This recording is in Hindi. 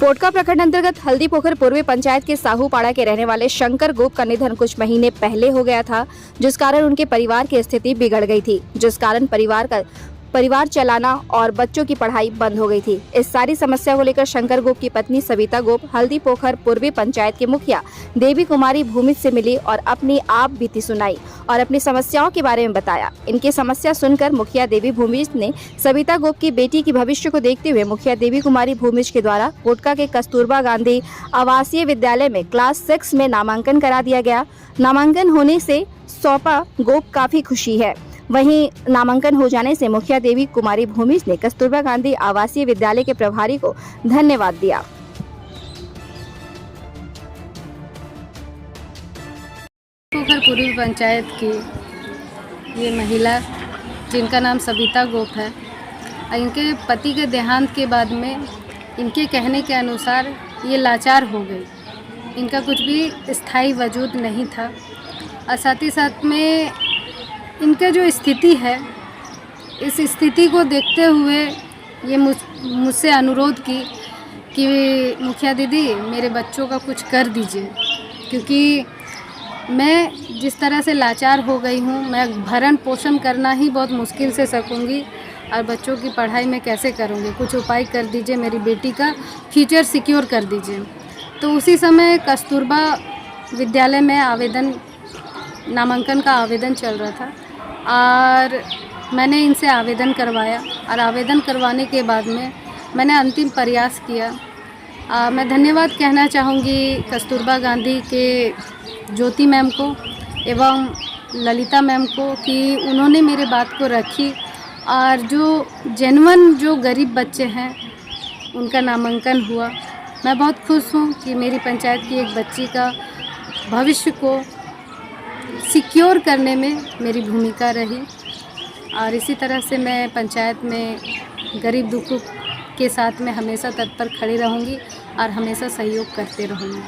पोटका प्रखंड अंतर्गत हल्दी पोखर पूर्वी पंचायत के साहूपाड़ा के रहने वाले शंकर गोप का निधन कुछ महीने पहले हो गया था, जिस कारण उनके परिवार की स्थिति बिगड़ गई थी, जिस कारण परिवार चलाना और बच्चों की पढ़ाई बंद हो गई थी। इस सारी समस्या को लेकर शंकर गोप की पत्नी सविता गोप हल्दी पोखर पूर्वी पंचायत के मुखिया देवी कुमारी भूमिज से मिली और अपनी आप बीती सुनाई और अपनी समस्याओं के बारे में बताया। इनकी समस्या सुनकर मुखिया देवी भूमिज ने सविता गोप की बेटी की भविष्य को देखते हुए मुखिया देवी कुमारी भूमिज के द्वारा पोटका के कस्तूरबा गांधी आवासीय विद्यालय में क्लास 6 में नामांकन करा दिया गया। नामांकन होने से सौंपा गोप काफी खुशी है। वहीं नामांकन हो जाने से मुखिया देवी कुमारी भूमिज ने कस्तूरबा गांधी आवासीय विद्यालय के प्रभारी को धन्यवाद दिया। पोखर पूर्वी पंचायत की ये महिला जिनका नाम सविता गोप है, इनके पति के देहांत के बाद में इनके कहने के अनुसार ये लाचार हो गई। इनका कुछ भी स्थायी वजूद नहीं था और साथ ही साथ में इनका जो स्थिति है, इस स्थिति को देखते हुए ये मुझसे अनुरोध की कि मुखिया दीदी मेरे बच्चों का कुछ कर दीजिए, क्योंकि मैं जिस तरह से लाचार हो गई हूँ, मैं भरण पोषण करना ही बहुत मुश्किल से सकूँगी और बच्चों की पढ़ाई में कैसे करूँगी। कुछ उपाय कर दीजिए, मेरी बेटी का फ्यूचर सिक्योर कर दीजिए। तो उसी समय कस्तूरबा विद्यालय में नामांकन का आवेदन चल रहा था और मैंने इनसे आवेदन करवाया और आवेदन करवाने के बाद में मैंने अंतिम प्रयास किया। मैं धन्यवाद कहना चाहूँगी कस्तूरबा गांधी के ज्योति मैम को एवं ललिता मैम को कि उन्होंने मेरे बात को रखी और जो गरीब बच्चे हैं उनका नामांकन हुआ। मैं बहुत खुश हूँ कि मेरी पंचायत की एक बच्ची का भविष्य को सिक्योर करने में मेरी भूमिका रही और इसी तरह से मैं पंचायत में गरीब दुखों के साथ में हमेशा तत्पर खड़ी रहूँगी और हमेशा सहयोग करते रहूँगी।